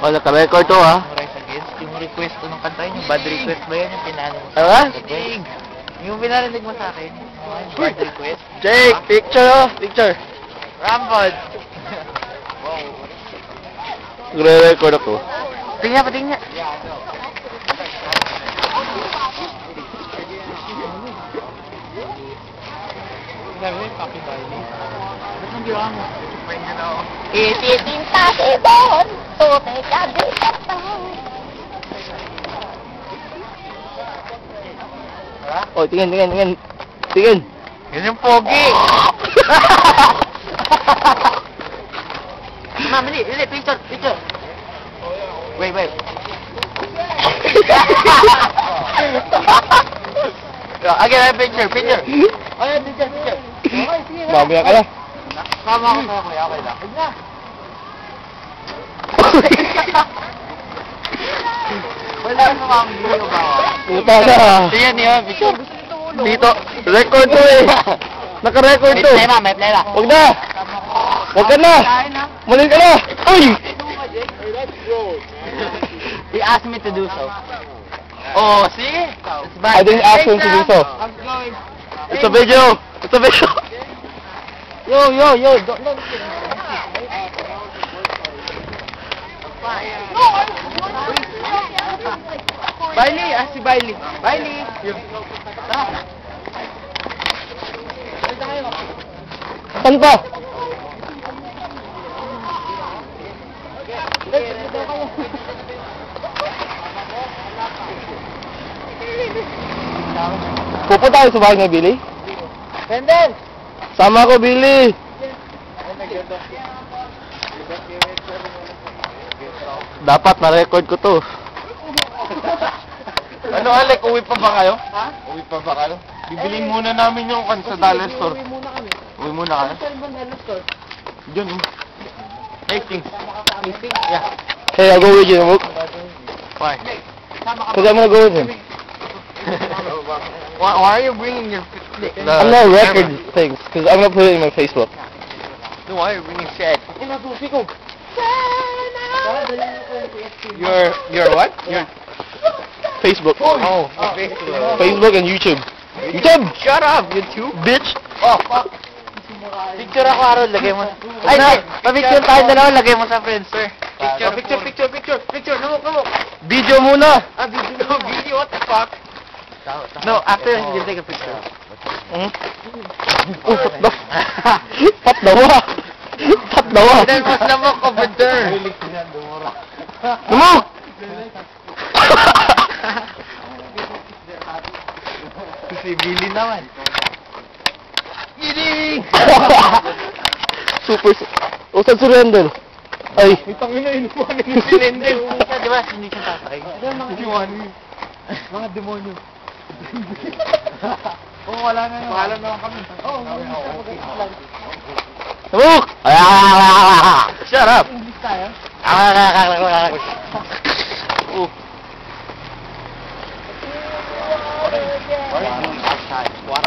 Oh, naka-record to ha. Rise Against, yung request ko nung kanta yun, yung bad request ba yan yung pinano mo? Ano? Yung pinarinig mo sa akin, bad request. Jake, picture oh, picture. Rampod! Wow. Nagre-record ako. Tingnan, patingnan. Sabi mo yung Papi Bailey? Ba't nang ginawa mo? Ititinta si Bon, tunay ka di katang. Oh, tingin. Tingin. Yun yung pogi! Ma'am, dali, picture. Wait. Again, picture. Ay, picture. Okay, sige na. Mamaya ka na. Sama ako sa'yo, kuya. Okay lang. Huwag na. Wala na ma'am, hindi ko bawa. Puta na. Sige niyo, picture. Dito. Record to eh. Naka-record to. May play na. Huwag na. Huwag ka na. Maling ka na. Ay! He asked me to do so. Oh, see? I didn't ask him to do so. I'm going. It's a video. Yo. Don't. Bailey, si Bailey. Bailey. Saan pa? Pupunta tayo sa bahay ni Billy? Senden! Sama ko, Billy! Dapat na-record ko to. Ano, Alec? Uwi pa ba kayo? Ha? Uwi pa ba kayo? Bibilin muna namin yung sa dollar store. Uwi muna kami. Uwi muna kayo? Saan ba dollar store? Yun, oh. Hastings. Meeting? Yeah. Hey, I'll go with you, Mook. Why? Sama ka Because I'm gonna go with him. Why are you bringing your... I'm gonna record things, because I'm gonna put it in my Facebook. No, why are you bringing shit? Pinasusi ko. Your what? Your... Facebook. Oh, Facebook. Facebook and YouTube. YouTube! Shut up, YouTube. Bitch! Oh, fuck. Picture ako, Harold. Lagay mo. Ay, hindi. Pa-picture tayo dalawa. Lagay mo sa friends, sir. Picture. Namok. Video muna! Video, what the fuck? No, after you'll take a picture. Hmm? Patdawa! Patdawa! That was namok over there. Mook! Si Billy naman. Billy! Super... O, saan si Rendel? Ay! Itang ina, inuwanan yung silender. Di ba? Hindi siya tatay. Inuwanan. Mga demonyo. Oo, wala na yun. Pahala naman kami. Oo, Mook! Shut up! English tayo. Oh.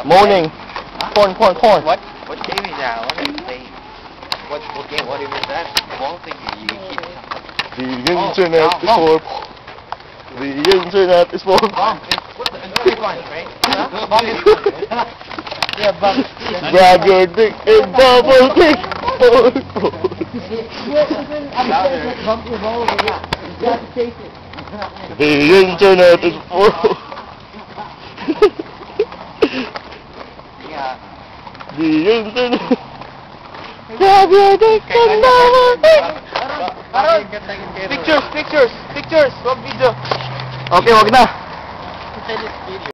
Moaning. Porn. What game is that? What are you playing? What game? What is that? Ball thing you keep... The internet is for... The internet is for... Bomb. What the... Big one, right? Bomb is... Yeah, bang. Grab your dick and bubble dick. The internet is for... Yeah. The internet... Grab your dick and bubble dick. Pictures. Wag video. Okay, wag na.